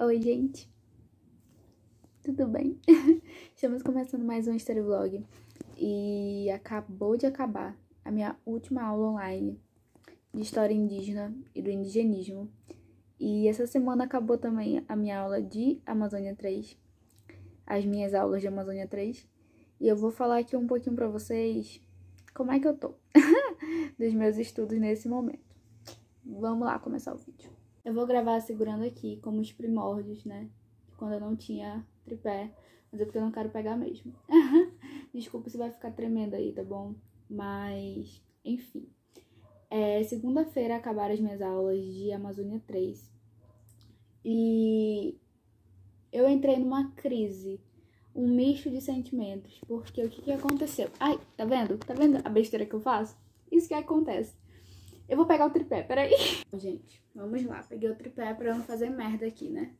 Oi, gente, tudo bem? Estamos começando mais um Story Vlog e acabou de acabar a minha última aula online de História Indígena e do Indigenismo. E essa semana acabou também a minha aula de Amazônia 3, as minhas aulas de Amazônia 3. E eu vou falar aqui um pouquinho pra vocês como é que eu tô dos meus estudos nesse momento. Vamos lá começar o vídeo. Eu vou gravar segurando aqui como os primórdios, né? Quando eu não tinha tripé, mas é porque eu não quero pegar mesmo. Desculpa se vai ficar tremendo aí, tá bom? Mas, enfim. Segunda-feira acabaram as minhas aulas de Amazônia 3. E eu entrei numa crise, um misto de sentimentos. Porque o que aconteceu? Ai, tá vendo? Tá vendo a besteira que eu faço? Isso que acontece. Eu vou pegar o tripé, peraí. Gente, vamos lá. Peguei o tripé pra eu não fazer merda aqui, né?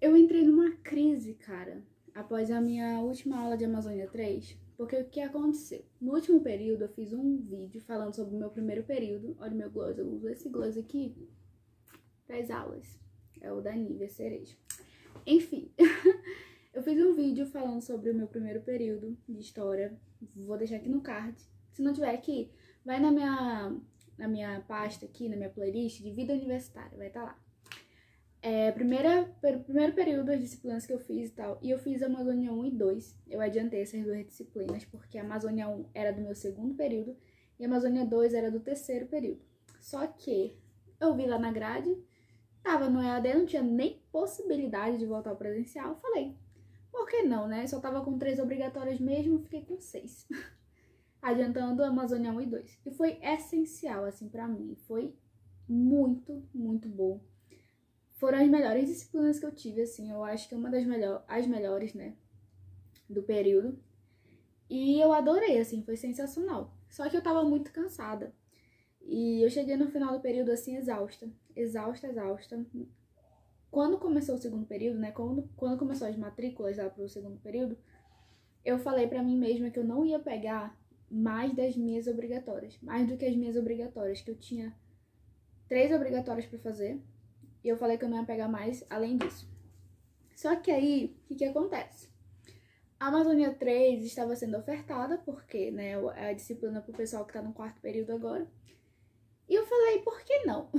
Eu entrei numa crise, cara, após a minha última aula de Amazônia 3, porque o que aconteceu? No último período, eu fiz um vídeo falando sobre o meu primeiro período. Olha o meu gloss, eu uso esse gloss aqui para as aulas. É o da Nivea Cereja. Enfim, eu fiz um vídeo falando sobre o meu primeiro período de história. Vou deixar aqui no card. Se não tiver aqui, vai na minha pasta aqui, na minha playlist de vida universitária, vai estar lá. Primeiro período, as disciplinas que eu fiz e tal, e eu fiz Amazônia 1 e 2. Eu adiantei essas duas disciplinas, porque a Amazônia 1 era do meu segundo período e a Amazônia 2 era do terceiro período. Só que eu vi lá na grade, tava no EAD, não tinha nem possibilidade de voltar ao presencial. Eu falei, por que não, né? Só tava com 3 obrigatórias mesmo, fiquei com 6. Adiantando a Amazônia 1 e 2. E foi essencial, assim, pra mim. Foi muito, muito bom. Foram as melhores disciplinas que eu tive, assim, eu acho que é uma das as melhores, né, do período. E eu adorei, assim, foi sensacional. Só que eu tava muito cansada. E eu cheguei no final do período, assim, exausta. Exausta. Quando começou o segundo período, né, quando começou as matrículas lá pro segundo período, eu falei pra mim mesma que eu não ia pegar mais das minhas obrigatórias. Mais do que as minhas obrigatórias, que eu tinha 3 obrigatórias pra fazer. E eu falei que eu não ia pegar mais além disso. Só que aí, o que acontece? A Amazônia 3 estava sendo ofertada, porque, né, é a disciplina pro pessoal que tá no quarto período agora. E eu falei, por que não?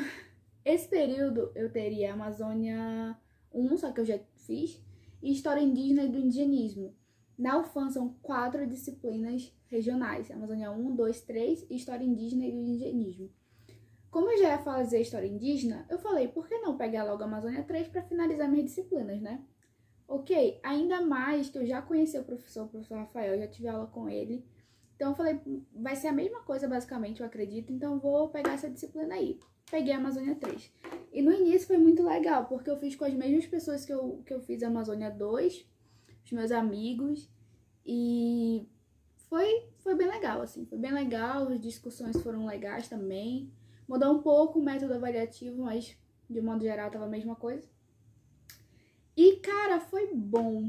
Esse período eu teria Amazônia 1, só que eu já fiz, e História Indígena e do Indigenismo. Na UFAM são 4 disciplinas regionais, Amazônia 1, 2, 3 e História Indígena e do Indigenismo. Como eu já ia fazer história indígena, eu falei, por que não pegar logo a Amazônia 3 para finalizar minhas disciplinas, né? Ok, ainda mais que eu já conheci o professor Rafael, já tive aula com ele. Então eu falei, vai ser a mesma coisa basicamente, eu acredito, então vou pegar essa disciplina aí. Peguei a Amazônia 3. E no início foi muito legal, porque eu fiz com as mesmas pessoas que eu fiz a Amazônia 2, os meus amigos, e foi bem legal, assim, foi bem legal, as discussões foram legais também. Mudou um pouco o método avaliativo, mas de modo geral tava a mesma coisa. E, cara, foi bom,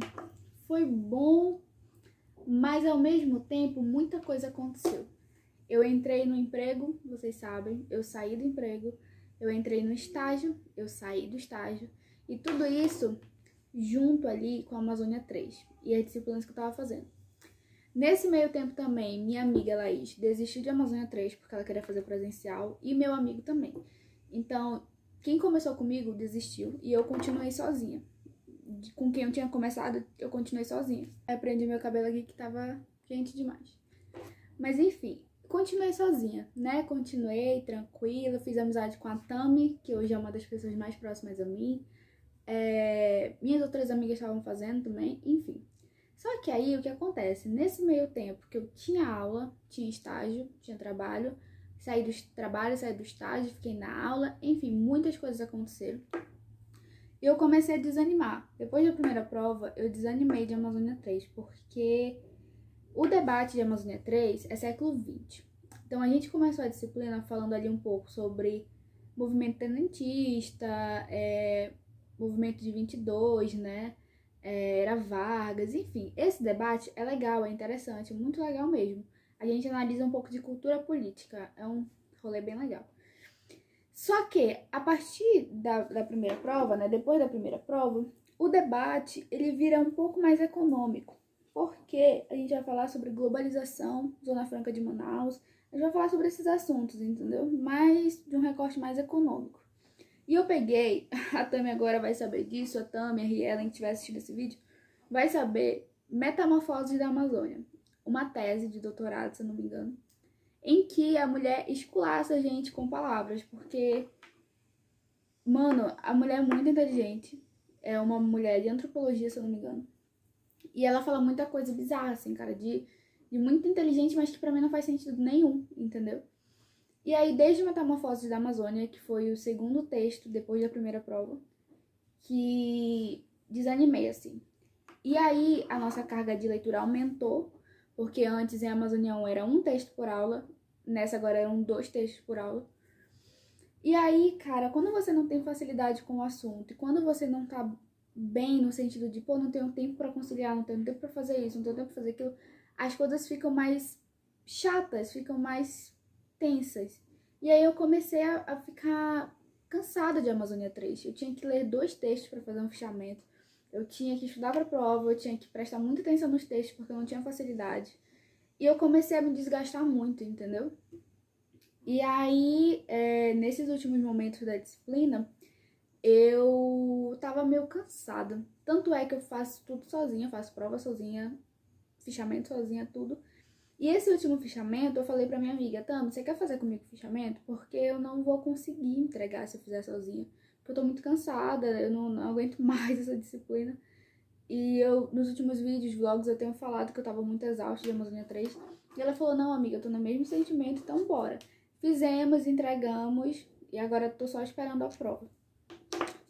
mas ao mesmo tempo muita coisa aconteceu. Eu entrei no emprego, vocês sabem, eu saí do emprego, eu entrei no estágio, eu saí do estágio, e tudo isso junto ali com a Amazônia 3 e as disciplinas que eu tava fazendo. Nesse meio tempo também, minha amiga Laís desistiu de Amazônia 3 porque ela queria fazer presencial e meu amigo também. Então, quem começou comigo desistiu e eu continuei sozinha. Com quem eu tinha começado, eu continuei sozinha. Aí prendi meu cabelo aqui que tava quente demais. Mas enfim, continuei sozinha, né? Continuei tranquila, fiz amizade com a Tami, que hoje é uma das pessoas mais próximas a mim. Minhas outras amigas estavam fazendo também, enfim. Só que aí, o que acontece? Nesse meio tempo que eu tinha aula, tinha estágio, tinha trabalho, saí do trabalho, saí do estágio, fiquei na aula, enfim, muitas coisas aconteceram. E eu comecei a desanimar. Depois da primeira prova, eu desanimei de Amazônia 3, porque o debate de Amazônia 3 é século XX. Então, a gente começou a disciplina falando ali um pouco sobre movimento tenentista, movimento de 22, né? Era Vargas, enfim. Esse debate é legal, é interessante, muito legal mesmo. A gente analisa um pouco de cultura política, é um rolê bem legal. Só que, a partir da primeira prova, né, depois da primeira prova, o debate, ele vira um pouco mais econômico, porque a gente vai falar sobre globalização, Zona Franca de Manaus, a gente vai falar sobre esses assuntos, entendeu? Mas de um recorte mais econômico. E eu peguei, a Tami agora vai saber disso, a Tami, a Rielen, que estiver assistindo esse vídeo, vai saber Metamorfose da Amazônia, uma tese de doutorado, se eu não me engano, em que a mulher esculacha a gente com palavras, porque, mano, a mulher é muito inteligente, é uma mulher de antropologia, se eu não me engano, e ela fala muita coisa bizarra, assim, cara, de muito inteligente, mas que pra mim não faz sentido nenhum, entendeu? E aí, desde Metamorfose da Amazônia, que foi o segundo texto, depois da primeira prova, que desanimei, assim. E aí, a nossa carga de leitura aumentou, porque antes em Amazônia 1 era um texto por aula, nessa agora eram 2 textos por aula. E aí, cara, quando você não tem facilidade com o assunto, e quando você não tá bem no sentido de, pô, não tenho tempo pra conciliar, não tenho tempo pra fazer isso, não tenho tempo pra fazer aquilo, as coisas ficam mais chatas, ficam mais tensas. E aí eu comecei a ficar cansada de Amazônia 3. Eu tinha que ler 2 textos pra fazer um fichamento. Eu tinha que estudar pra prova, eu tinha que prestar muita atenção nos textos, porque eu não tinha facilidade. E eu comecei a me desgastar muito, entendeu? E aí, nesses últimos momentos da disciplina, eu tava meio cansada. Tanto é que eu faço tudo sozinha, faço prova sozinha, fichamento sozinha, tudo. E esse último fichamento, eu falei pra minha amiga, Tami, você quer fazer comigo o fichamento? Porque eu não vou conseguir entregar se eu fizer sozinha. Porque eu tô muito cansada, eu não aguento mais essa disciplina. E eu, nos últimos vídeos, vlogs, eu tenho falado que eu tava muito exausta de Amazônia 3. E ela falou, não, amiga, eu tô no mesmo sentimento, então bora. Fizemos, entregamos, e agora eu tô só esperando a prova.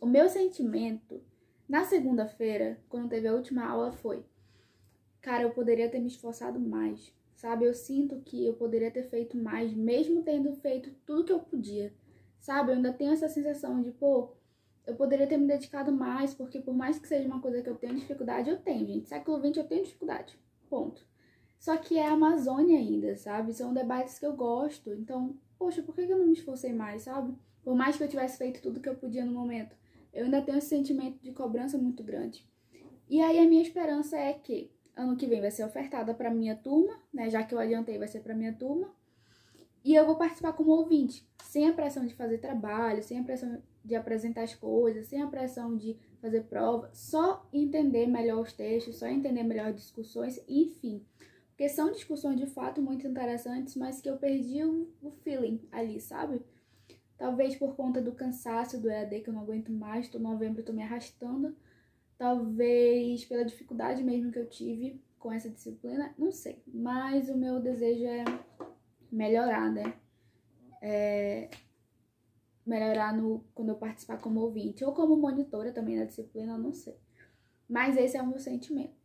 O meu sentimento, na segunda-feira, quando teve a última aula, foi... Cara, eu poderia ter me esforçado mais, sabe? Eu sinto que eu poderia ter feito mais, mesmo tendo feito tudo que eu podia, sabe? Eu ainda tenho essa sensação de, pô, eu poderia ter me dedicado mais, porque por mais que seja uma coisa que eu tenho dificuldade, eu tenho, gente. Século XX eu tenho dificuldade, ponto. Só que é a Amazônia ainda, sabe? São debates que eu gosto, então, poxa, por que eu não me esforcei mais, sabe? Por mais que eu tivesse feito tudo que eu podia no momento, eu ainda tenho esse sentimento de cobrança muito grande. E aí a minha esperança é que ano que vem vai ser ofertada para minha turma, né? Já que eu adiantei, vai ser para minha turma. E eu vou participar como ouvinte, sem a pressão de fazer trabalho, sem a pressão de apresentar as coisas, sem a pressão de fazer prova, só entender melhor os textos, só entender melhor as discussões, enfim. Porque são discussões de fato muito interessantes, mas que eu perdi o feeling ali, sabe? Talvez por conta do cansaço do EAD, que eu não aguento mais, tô no novembro, tô me arrastando. Talvez pela dificuldade mesmo que eu tive com essa disciplina, não sei. Mas o meu desejo é melhorar, né? Melhorar quando eu participar como ouvinte. Ou como monitora também na disciplina, eu não sei. Mas esse é o meu sentimento.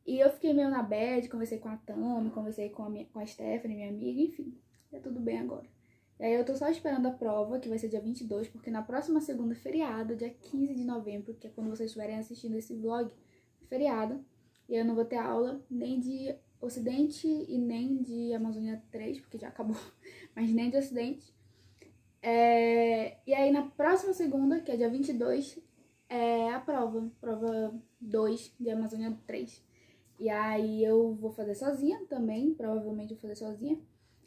E eu fiquei meio na bad, conversei com a Tami, conversei com a Stephanie, minha amiga, enfim. Tá tudo bem agora. E aí eu tô só esperando a prova, que vai ser dia 22, porque na próxima segunda feriado, dia 15 de novembro, que é quando vocês estiverem assistindo esse vlog, é feriado. E eu não vou ter aula nem de Ocidente e nem de Amazônia 3, porque já acabou, mas nem de Ocidente. E aí na próxima segunda, que é dia 22, é a prova 2 de Amazônia 3. E aí eu vou fazer sozinha também, provavelmente vou fazer sozinha,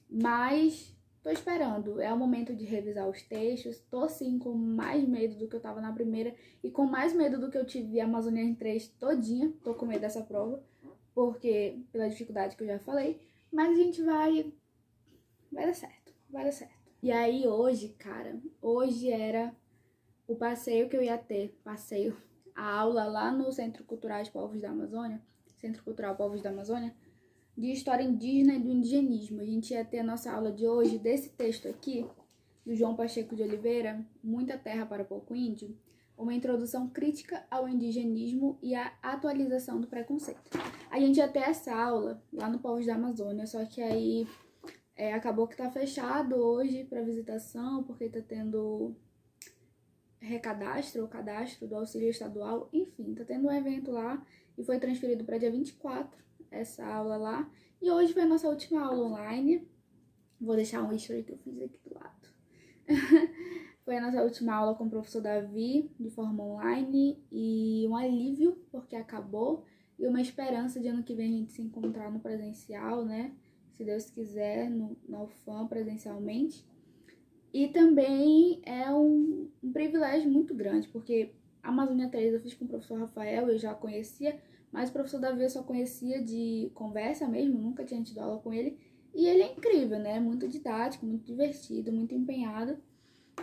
mas tô esperando, é o momento de revisar os textos, tô sim com mais medo do que eu tava na primeira e com mais medo do que eu tive a Amazônia em 3 todinha, tô com medo dessa prova, porque pela dificuldade que eu já falei, mas a gente vai dar certo, vai dar certo. E aí hoje, cara, hoje era o passeio que eu ia ter, a aula lá no Centro Cultural Povos da Amazônia, Centro Cultural Povos da Amazônia, de História Indígena e do Indigenismo. A gente ia ter a nossa aula de hoje desse texto aqui, do João Pacheco de Oliveira, Muita Terra para Pouco Índio, uma introdução crítica ao indigenismo e a atualização do preconceito. A gente ia ter essa aula lá no Povos da Amazônia, só que aí acabou que tá fechado hoje para visitação, porque tá tendo recadastro ou cadastro do auxílio estadual, enfim, tá tendo um evento lá e foi transferido para dia 24 essa aula lá. E hoje foi a nossa última aula online. Vou deixar um history que eu fiz aqui do lado. Foi a nossa última aula com o professor Davi, de forma online, e um alívio, porque acabou, e uma esperança de ano que vem a gente se encontrar no presencial, né? Se Deus quiser, na UFAM presencialmente. E também é um privilégio muito grande, porque a Amazônia 3 eu fiz com o professor Rafael, eu já conhecia, mas o professor Davi eu só conhecia de conversa mesmo, nunca tinha tido aula com ele. E ele é incrível, né? Muito didático, muito divertido, muito empenhado.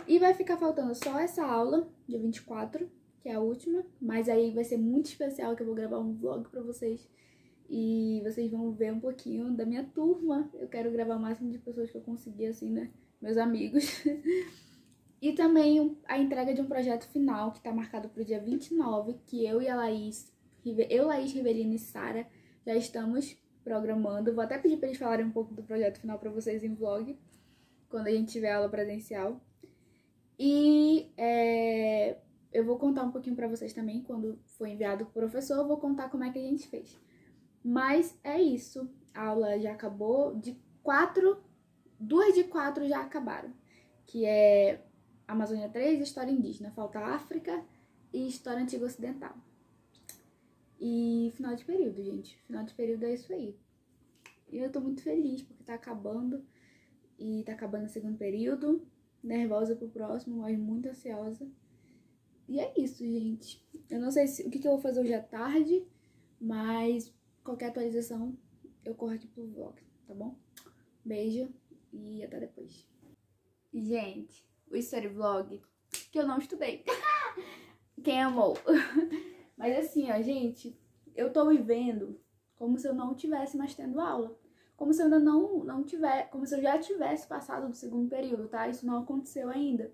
E vai ficar faltando só essa aula, dia 24, que é a última. Mas aí vai ser muito especial, que eu vou gravar um vlog pra vocês. E vocês vão ver um pouquinho da minha turma. Eu quero gravar o máximo de pessoas que eu conseguir, assim, né? Meus amigos. E também a entrega de um projeto final, que tá marcado pro dia 29, que eu, Laís Rivelino e Sara já estamos programando. Vou até pedir pra eles falarem um pouco do projeto final pra vocês em vlog, quando a gente tiver aula presencial. E eu vou contar um pouquinho pra vocês também, quando for enviado pro professor, eu vou contar como é que a gente fez. Mas é isso, a aula já acabou, 2 de 4 já acabaram, que é Amazônia 3, História Indígena, falta África e História Antiga Ocidental. E final de período, gente, final de período é isso aí. E eu tô muito feliz porque tá acabando, e tá acabando o segundo período. Nervosa pro próximo, mas muito ansiosa. E é isso, gente. Eu não sei o que eu vou fazer hoje à tarde, mas qualquer atualização eu corro aqui pro vlog, tá bom? Beijo e até depois. Gente, o Story Vlog que eu não estudei. Quem amou? Mas assim, ó, gente, eu tô vivendo como se eu não tivesse mais tendo aula. Como se eu ainda não tivesse, como se eu já tivesse passado do segundo período, tá? Isso não aconteceu ainda.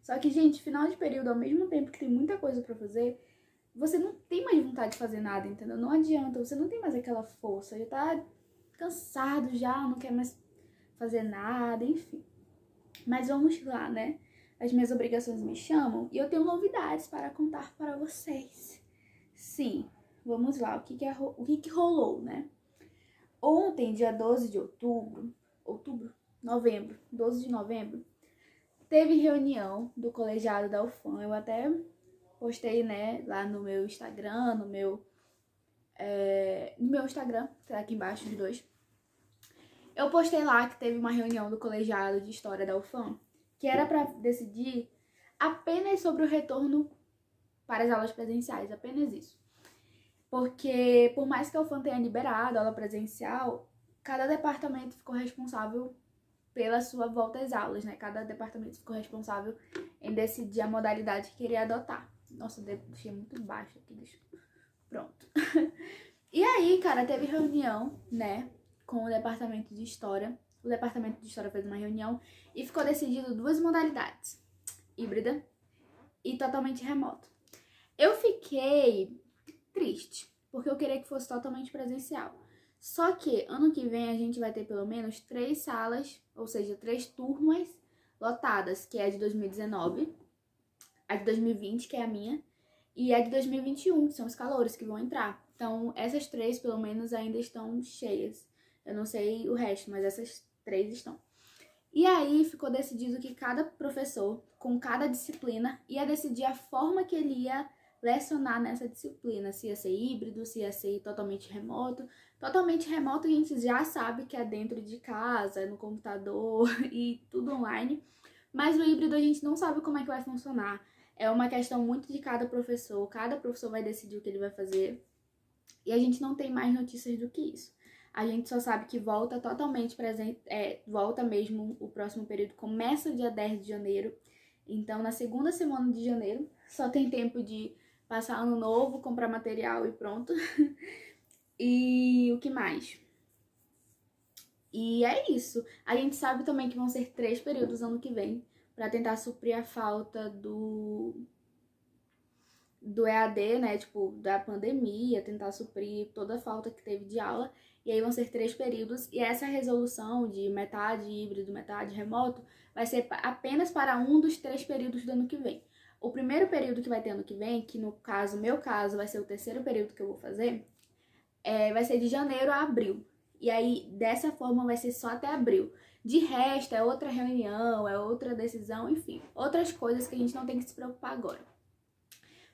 Só que, gente, final de período, ao mesmo tempo que tem muita coisa pra fazer, você não tem mais vontade de fazer nada, entendeu? Não adianta, você não tem mais aquela força, já tá cansado já, não quer mais fazer nada, enfim. Mas vamos lá, né? As minhas obrigações me chamam e eu tenho novidades para contar para vocês. Sim, vamos lá, o que rolou, né? Ontem, dia 12 de novembro, 12 de novembro, teve reunião do colegiado da UFAM. Eu até postei, né, lá no meu Instagram, no meu Instagram, tá aqui embaixo os dois. Eu postei lá que teve uma reunião do colegiado de História da UFAM, que era para decidir apenas sobre o retorno para as aulas presenciais, apenas isso. Porque, por mais que a UFAM tenha liberado a aula presencial, cada departamento ficou responsável pela sua volta às aulas, né? Cada departamento ficou responsável em decidir a modalidade que queria adotar. Nossa, o dedo deixei muito baixo aqui, deixa. Pronto. E aí, cara, teve reunião, né, com o departamento de História. O departamento de História fez uma reunião e ficou decidido 2 modalidades: híbrida e totalmente remoto. Eu fiquei triste, porque eu queria que fosse totalmente presencial. Só que ano que vem a gente vai ter pelo menos 3 salas, ou seja, 3 turmas lotadas, que é a de 2019, a de 2020, que é a minha, e a de 2021, que são os calouros que vão entrar. Então, essas 3, pelo menos, ainda estão cheias. Eu não sei o resto, mas essas 3 estão. E aí ficou decidido que cada professor, com cada disciplina, ia decidir a forma que ele ia lecionar nessa disciplina, se ia ser híbrido, se ia ser totalmente remoto. Totalmente remoto a gente já sabe que é dentro de casa, no computador e tudo online, mas o híbrido a gente não sabe como é que vai funcionar. É uma questão muito de cada professor vai decidir o que ele vai fazer e a gente não tem mais notícias do que isso. A gente só sabe que volta totalmente presente, volta mesmo, o próximo período começa dia 10 de janeiro, então na segunda semana de janeiro, só tem tempo de passar ano novo, comprar material e pronto. E o que mais? E é isso. A gente sabe também que vão ser 3 períodos ano que vem, pra tentar suprir a falta do EAD, né, tipo, da pandemia, tentar suprir toda a falta que teve de aula. E aí vão ser 3 períodos, e essa resolução de metade híbrido, metade remoto, vai ser apenas para um dos 3 períodos do ano que vem. O primeiro período que vai ter ano que vem, que no caso, meu caso, vai ser o 3º período que eu vou fazer, vai ser de janeiro a abril. E aí, dessa forma, vai ser só até abril. De resto, é outra reunião, é outra decisão, enfim, outras coisas que a gente não tem que se preocupar agora.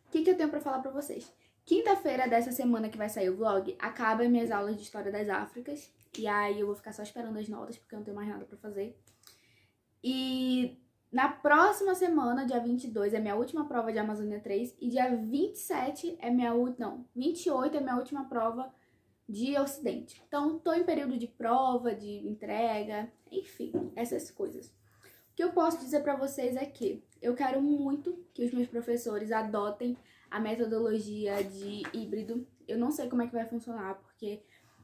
O que eu tenho pra falar pra vocês? Quinta-feira dessa semana que vai sair o vlog, acaba minhas aulas de História das Áfricas. E aí eu vou ficar só esperando as notas, porque eu não tenho mais nada pra fazer. E na próxima semana, dia 22, é minha última prova de Amazônia 3. E dia 27 é minha última... Não, 28 é minha última prova de Ocidente. Então, tô em período de prova, de entrega, enfim, essas coisas. O que eu posso dizer pra vocês é que eu quero muito que os meus professores adotem a metodologia de híbrido. Eu não sei como é que vai funcionar, porque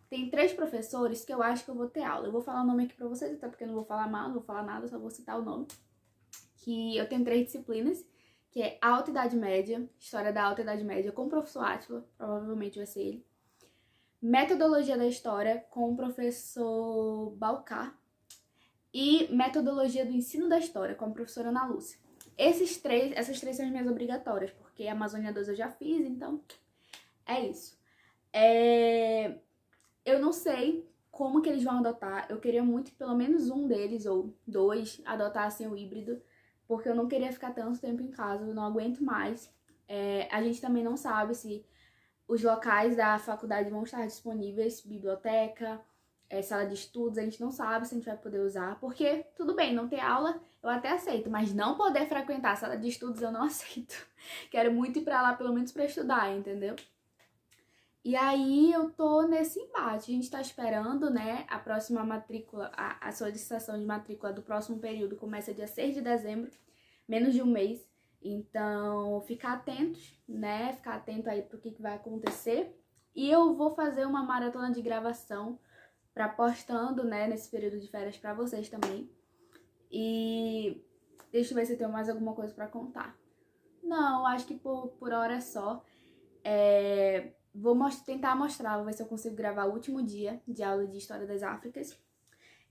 tem 3 professores que eu acho que eu vou ter aula. Eu vou falar o nome aqui pra vocês, até porque eu não vou falar mal, não vou falar nada, só vou citar o nome. Que eu tenho 3 disciplinas, que é Alta Idade Média, História da Alta Idade Média, com o professor Átila, provavelmente vai ser ele. Metodologia da História, com o professor Balcar. E Metodologia do Ensino da História, com a professora Ana Lúcia. Essas 3 são as minhas obrigatórias, porque a Amazônia 2 eu já fiz, então é isso. Eu não sei como que eles vão adotar. Eu queria muito que pelo menos um deles, ou 2, adotassem o híbrido, porque eu não queria ficar tanto tempo em casa, eu não aguento mais. A gente também não sabe se os locais da faculdade vão estar disponíveis, biblioteca, sala de estudos, a gente não sabe se a gente vai poder usar, porque tudo bem, não ter aula eu até aceito, mas não poder frequentar a sala de estudos eu não aceito. Quero muito ir pra lá, pelo menos pra estudar, entendeu? E aí eu tô nesse embate, a gente tá esperando, né, a próxima matrícula, a solicitação de matrícula do próximo período começa dia 6 de dezembro, menos de um mês. Então, ficar atentos, né, ficar atento aí pro que vai acontecer. E eu vou fazer uma maratona de gravação pra postando, né, nesse período de férias pra vocês também. E deixa eu ver se eu tenho mais alguma coisa pra contar. Não, acho que por hora é só. Vou tentar mostrar, vou ver se eu consigo gravar o último dia de aula de História das Áfricas.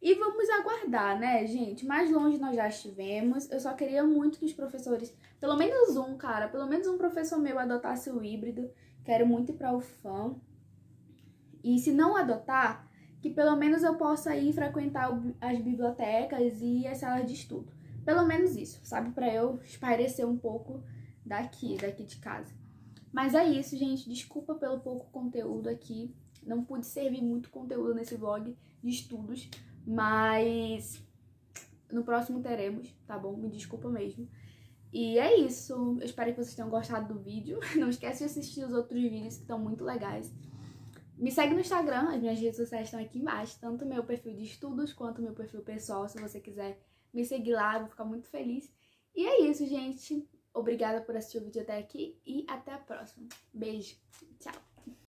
E vamos aguardar, né, gente? Mais longe nós já estivemos. Eu só queria muito que os professores, pelo menos um, cara, pelo menos um professor meu adotasse o híbrido. Quero muito ir pra UFAM. E se não adotar, que pelo menos eu possa ir frequentar as bibliotecas e as salas de estudo. Pelo menos isso, sabe? Pra eu espairecer um pouco daqui de casa. Mas é isso, gente. Desculpa pelo pouco conteúdo aqui. Não pude servir muito conteúdo nesse vlog de estudos. Mas no próximo teremos, tá bom? Me desculpa mesmo. E é isso. Eu espero que vocês tenham gostado do vídeo. Não esquece de assistir os outros vídeos que estão muito legais. Me segue no Instagram, as minhas redes sociais estão aqui embaixo. Tanto o meu perfil de estudos quanto o meu perfil pessoal. Se você quiser me seguir lá, eu vou ficar muito feliz. E é isso, gente. Obrigada por assistir o vídeo até aqui e até a próxima. Beijo!